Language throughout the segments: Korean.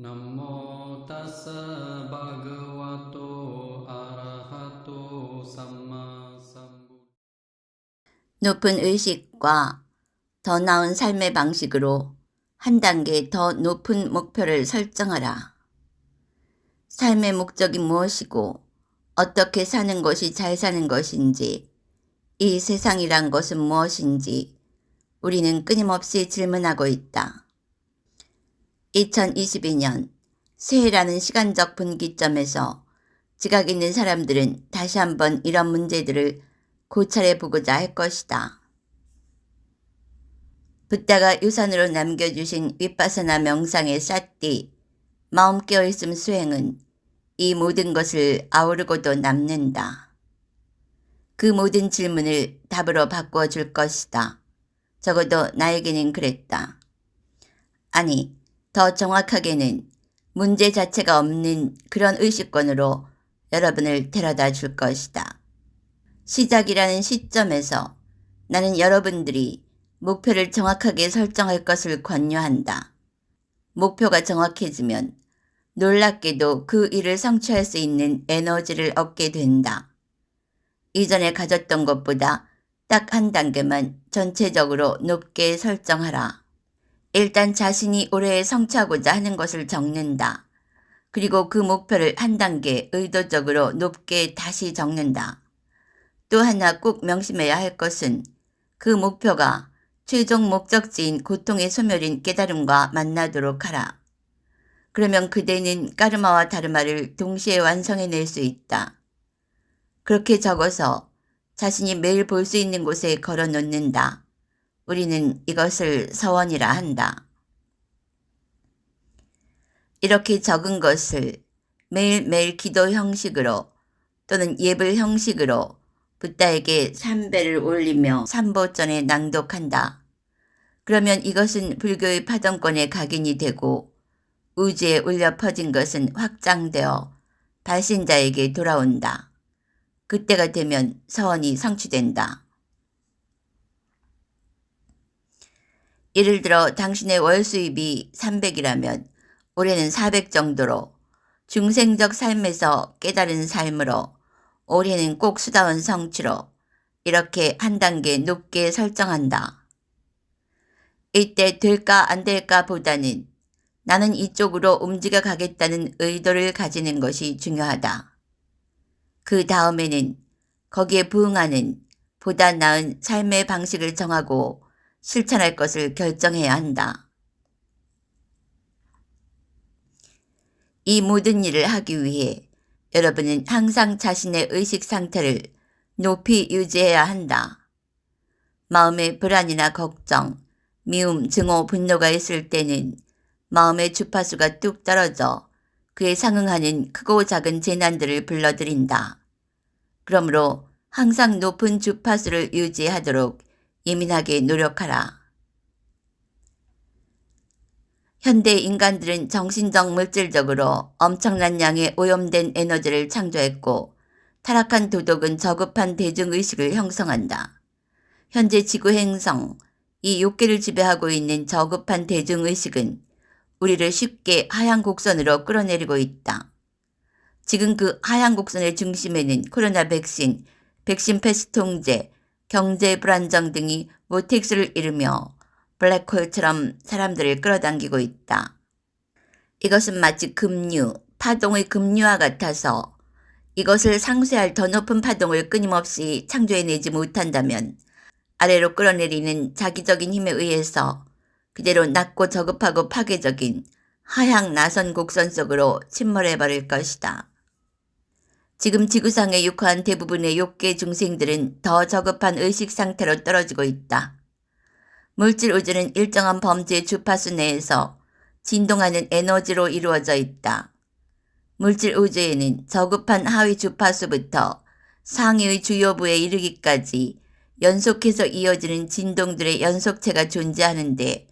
Namo tassa bhagavato arahato samma sambuddhassa. 높은 의식과 더 나은 삶의 방식으로 한 단계 더 높은 목표를 설정하라. 삶의 목적이 무엇이고 어떻게 사는 것이 잘 사는 것인지, 이 세상이란 것은 무엇인지 우리는 끊임없이 질문하고 있다. 2022년 새해라는 시간적 분기점에서 지각 있는 사람들은 다시 한번 이런 문제들을 고찰해 보고자 할 것이다. 붓다가 유산으로 남겨주신 윗바사나 명상의 사띠, 마음 깨어있음 수행은 이 모든 것을 아우르고도 남는다. 그 모든 질문을 답으로 바꾸어 줄 것이다. 적어도 나에게는 그랬다. 아니, 더 정확하게는 문제 자체가 없는 그런 의식권으로 여러분을 데려다 줄 것이다. 시작이라는 시점에서 나는 여러분들이 목표를 정확하게 설정할 것을 권유한다. 목표가 정확해지면 놀랍게도 그 일을 성취할 수 있는 에너지를 얻게 된다. 이전에 가졌던 것보다 딱 한 단계만 전체적으로 높게 설정하라. 일단 자신이 올해 성취하고자 하는 것을 적는다. 그리고 그 목표를 한 단계 의도적으로 높게 다시 적는다. 또 하나 꼭 명심해야 할 것은 그 목표가 최종 목적지인 고통의 소멸인 깨달음과 만나도록 하라. 그러면 그대는 까르마와 다르마를 동시에 완성해낼 수 있다. 그렇게 적어서 자신이 매일 볼 수 있는 곳에 걸어 놓는다. 우리는 이것을 서원이라 한다. 이렇게 적은 것을 매일매일 기도 형식으로 또는 예불 형식으로 붓다에게 3배를 올리며 삼보전에 낭독한다. 그러면 이것은 불교의 파동권의 각인이 되고 우주에 울려 퍼진 것은 확장되어 발신자에게 돌아온다. 그때가 되면 서원이 성취된다. 예를 들어 당신의 월 수입이 300이라면 올해는 400 정도로 중생적 삶에서 깨달은 삶으로 올해는 꼭 수다원 성취로 이렇게 한 단계 높게 설정한다. 이때 될까 안 될까 보다는 나는 이쪽으로 움직여 가겠다는 의도를 가지는 것이 중요하다. 그 다음에는 거기에 부응하는 보다 나은 삶의 방식을 정하고 실천할 것을 결정해야 한다. 이 모든 일을 하기 위해 여러분은 항상 자신의 의식 상태를 높이 유지해야 한다. 마음에 불안이나 걱정, 미움, 증오, 분노가 있을 때는 마음의 주파수가 뚝 떨어져 그에 상응하는 크고 작은 재난들을 불러들인다. 그러므로 항상 높은 주파수를 유지하도록 예민하게 노력하라. 현대 인간들은 정신적 물질적으로 엄청난 양의 오염된 에너지를 창조했고 타락한 도덕은 저급한 대중의식을 형성한다. 현재 지구 행성, 이 욕계를 지배하고 있는 저급한 대중의식은 우리를 쉽게 하향 곡선으로 끌어내리고 있다. 지금 그 하향 곡선의 중심에는 코로나 백신, 백신 패스 통제, 경제 불안정 등이 모택스를 이루며 블랙홀처럼 사람들을 끌어당기고 있다. 이것은 마치 급류, 파동의 급류와 같아서 이것을 상쇄할 더 높은 파동을 끊임없이 창조해내지 못한다면 아래로 끌어내리는 자기적인 힘에 의해서 그대로 낮고 저급하고 파괴적인 하향 나선 곡선 속으로 침몰해버릴 것이다. 지금 지구상에 육화한 대부분의 욕계 중생들은 더 저급한 의식 상태로 떨어지고 있다. 물질 우주는 일정한 범주의 주파수 내에서 진동하는 에너지로 이루어져 있다. 물질 우주에는 저급한 하위 주파수부터 상위의 주요부에 이르기까지 연속해서 이어지는 진동들의 연속체가 존재하는데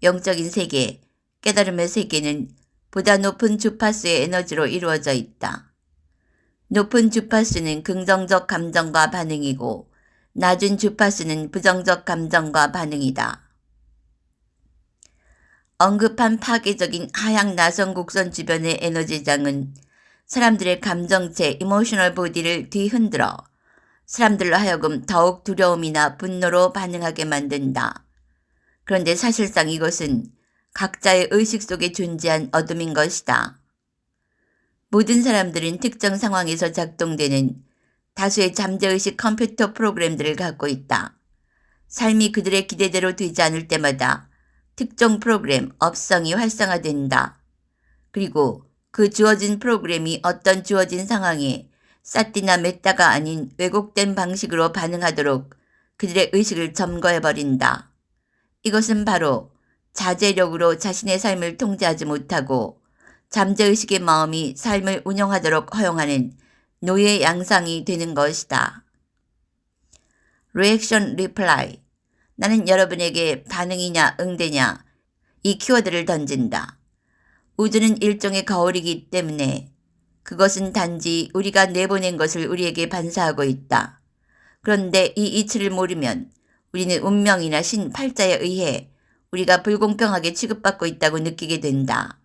영적인 세계, 깨달음의 세계는 보다 높은 주파수의 에너지로 이루어져 있다. 높은 주파수는 긍정적 감정과 반응이고 낮은 주파수는 부정적 감정과 반응이다. 언급한 파괴적인 하향 나선 곡선 주변의 에너지장은 사람들의 감정체 이모셔널 보디를 뒤흔들어 사람들로 하여금 더욱 두려움이나 분노로 반응하게 만든다. 그런데 사실상 이것은 각자의 의식 속에 존재한 어둠인 것이다. 모든 사람들은 특정 상황에서 작동되는 다수의 잠재의식 컴퓨터 프로그램들을 갖고 있다. 삶이 그들의 기대대로 되지 않을 때마다 특정 프로그램 업성이 활성화된다. 그리고 그 주어진 프로그램이 어떤 주어진 상황에 쌌디나 맸다가 아닌 왜곡된 방식으로 반응하도록 그들의 의식을 점거해버린다. 이것은 바로 자제력으로 자신의 삶을 통제하지 못하고 잠재의식의 마음이 삶을 운영하도록 허용하는 노예 양상이 되는 것이다. Reaction Reply. 나는 여러분에게 반응이냐 응대냐 이 키워드를 던진다. 우주는 일종의 거울이기 때문에 그것은 단지 우리가 내보낸 것을 우리에게 반사하고 있다. 그런데 이 이치를 모르면 우리는 운명이나 신 팔자에 의해 우리가 불공평하게 취급받고 있다고 느끼게 된다.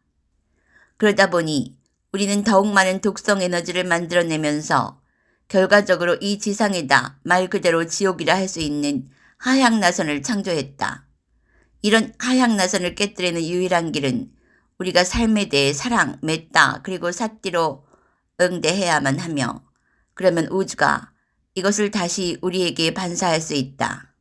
그러다 보니 우리는 더욱 많은 독성 에너지를 만들어내면서 결과적으로 이 지상에다 말 그대로 지옥이라 할 수 있는 하향 나선을 창조했다. 이런 하향 나선을 깨뜨리는 유일한 길은 우리가 삶에 대해 사랑, 맺다 그리고 삿디로 응대해야만 하며 그러면 우주가 이것을 다시 우리에게 반사할 수 있다.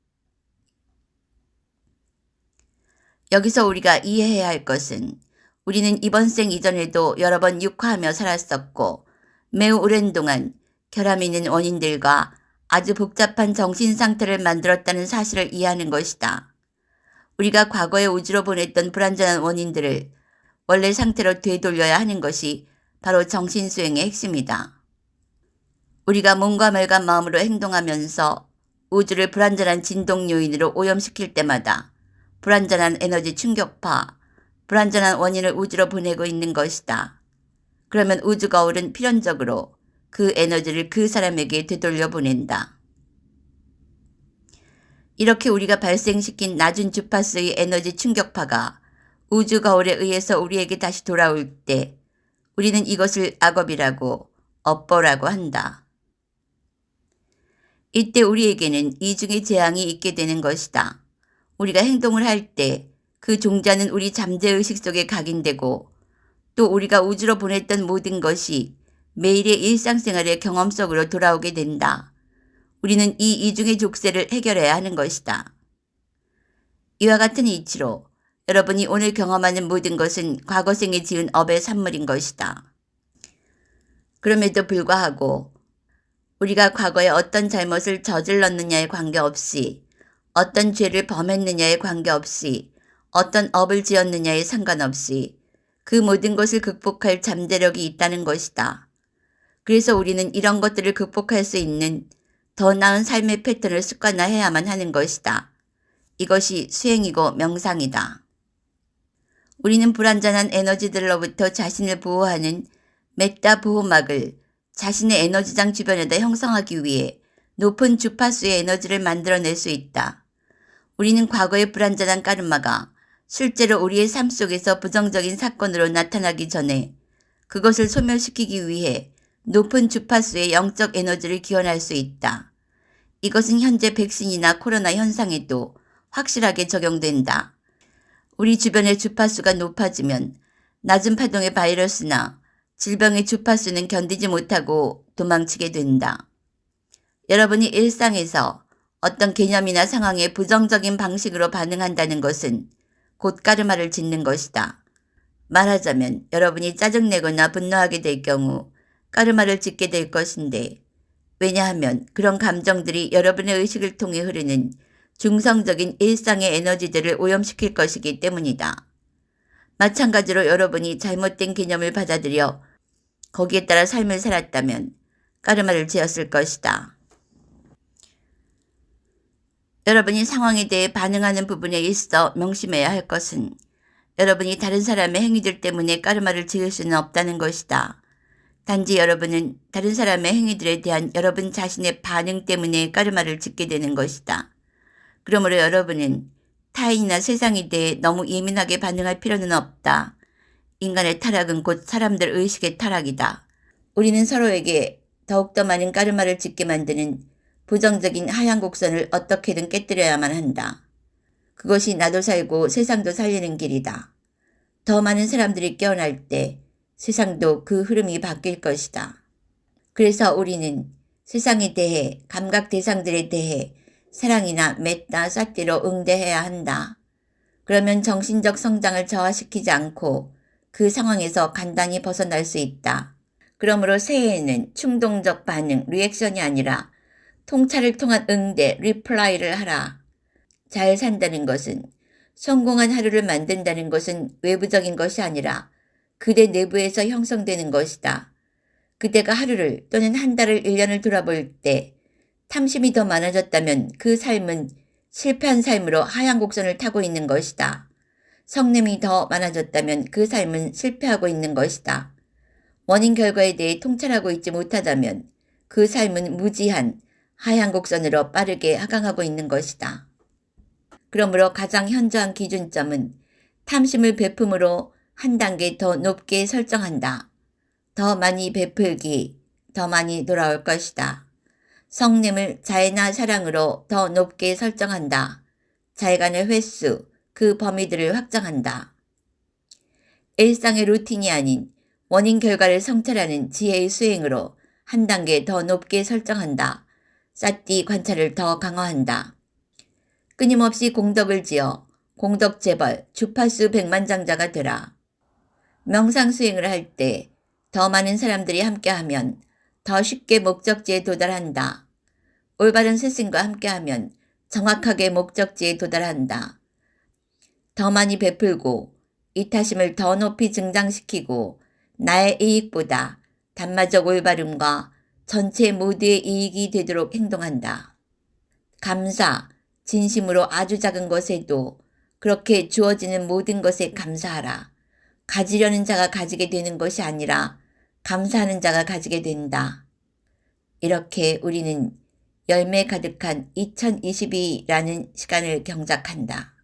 여기서 우리가 이해해야 할 것은 우리는 이번 생 이전에도 여러 번 육화하며 살았었고 매우 오랜 동안 결함 있는 원인들과 아주 복잡한 정신 상태를 만들었다는 사실을 이해하는 것이다. 우리가 과거에 우주로 보냈던 불완전한 원인들을 원래 상태로 되돌려야 하는 것이 바로 정신수행의 핵심이다. 우리가 몸과 말과 마음으로 행동하면서 우주를 불완전한 진동 요인으로 오염시킬 때마다 불완전한 에너지 충격파, 불완전한 원인을 우주로 보내고 있는 것이다. 그러면 우주 거울은 필연적으로 그 에너지를 그 사람에게 되돌려 보낸다. 이렇게 우리가 발생시킨 낮은 주파수의 에너지 충격파가 우주 거울에 의해서 우리에게 다시 돌아올 때 우리는 이것을 악업이라고 업보라고 한다. 이때 우리에게는 이중의 재앙이 있게 되는 것이다. 우리가 행동을 할 때 그 종자는 우리 잠재의식 속에 각인되고 또 우리가 우주로 보냈던 모든 것이 매일의 일상생활의 경험 속으로 돌아오게 된다. 우리는 이 이중의 족쇄를 해결해야 하는 것이다. 이와 같은 이치로 여러분이 오늘 경험하는 모든 것은 과거생에 지은 업의 산물인 것이다. 그럼에도 불구하고 우리가 과거에 어떤 잘못을 저질렀느냐에 관계없이 어떤 죄를 범했느냐에 관계없이 어떤 업을 지었느냐에 상관없이 그 모든 것을 극복할 잠재력이 있다는 것이다. 그래서 우리는 이런 것들을 극복할 수 있는 더 나은 삶의 패턴을 습관화해야만 하는 것이다. 이것이 수행이고 명상이다. 우리는 불완전한 에너지들로부터 자신을 보호하는 메타 보호막을 자신의 에너지장 주변에다 형성하기 위해 높은 주파수의 에너지를 만들어낼 수 있다. 우리는 과거의 불완전한 까르마가 실제로 우리의 삶 속에서 부정적인 사건으로 나타나기 전에 그것을 소멸시키기 위해 높은 주파수의 영적 에너지를 기원할 수 있다. 이것은 현재 백신이나 코로나 현상에도 확실하게 적용된다. 우리 주변의 주파수가 높아지면 낮은 파동의 바이러스나 질병의 주파수는 견디지 못하고 도망치게 된다. 여러분이 일상에서 어떤 개념이나 상황에 부정적인 방식으로 반응한다는 것은 곧 까르마를 짓는 것이다. 말하자면 여러분이 짜증내거나 분노하게 될 경우 까르마를 짓게 될 것인데 왜냐하면 그런 감정들이 여러분의 의식을 통해 흐르는 중성적인 일상의 에너지들을 오염시킬 것이기 때문이다. 마찬가지로 여러분이 잘못된 개념을 받아들여 거기에 따라 삶을 살았다면 까르마를 지었을 것이다. 여러분이 상황에 대해 반응하는 부분에 있어 명심해야 할 것은 여러분이 다른 사람의 행위들 때문에 까르마를 지을 수는 없다는 것이다. 단지 여러분은 다른 사람의 행위들에 대한 여러분 자신의 반응 때문에 까르마를 짓게 되는 것이다. 그러므로 여러분은 타인이나 세상에 대해 너무 예민하게 반응할 필요는 없다. 인간의 타락은 곧 사람들 의식의 타락이다. 우리는 서로에게 더욱더 많은 까르마를 짓게 만드는 부정적인 하향 곡선을 어떻게든 깨뜨려야만 한다. 그것이 나도 살고 세상도 살리는 길이다. 더 많은 사람들이 깨어날 때 세상도 그 흐름이 바뀔 것이다. 그래서 우리는 세상에 대해, 감각 대상들에 대해 사랑이나 메타, 사티로 응대해야 한다. 그러면 정신적 성장을 저하시키지 않고 그 상황에서 간단히 벗어날 수 있다. 그러므로 새해에는 충동적 반응, 리액션이 아니라 통찰을 통한 응대, 리플라이를 하라. 잘 산다는 것은, 성공한 하루를 만든다는 것은 외부적인 것이 아니라 그대 내부에서 형성되는 것이다. 그대가 하루를 또는 한 달을 1년을 돌아볼 때 탐심이 더 많아졌다면 그 삶은 실패한 삶으로 하향 곡선을 타고 있는 것이다. 성냄이 더 많아졌다면 그 삶은 실패하고 있는 것이다. 원인 결과에 대해 통찰하고 있지 못하다면 그 삶은 무지한 하향 곡선으로 빠르게 하강하고 있는 것이다. 그러므로 가장 현저한 기준점은 탐심을 베품으로 한 단계 더 높게 설정한다. 더 많이 베풀기, 더 많이 돌아올 것이다. 성냄을 자애나 사랑으로 더 높게 설정한다. 자애간의 횟수, 그 범위들을 확장한다. 일상의 루틴이 아닌 원인 결과를 성찰하는 지혜의 수행으로 한 단계 더 높게 설정한다. 사티 관찰을 더 강화한다. 끊임없이 공덕을 지어 공덕 재벌 주파수 백만장자가 되라. 명상 수행을 할 때 더 많은 사람들이 함께하면 더 쉽게 목적지에 도달한다. 올바른 스승과 함께하면 정확하게 목적지에 도달한다. 더 많이 베풀고 이타심을 더 높이 증장시키고 나의 이익보다 단마적 올바름과 전체 모두의 이익이 되도록 행동한다. 감사, 진심으로 아주 작은 것에도 그렇게 주어지는 모든 것에 감사하라. 가지려는 자가 가지게 되는 것이 아니라 감사하는 자가 가지게 된다. 이렇게 우리는 열매 가득한 2022라는 시간을 경작한다.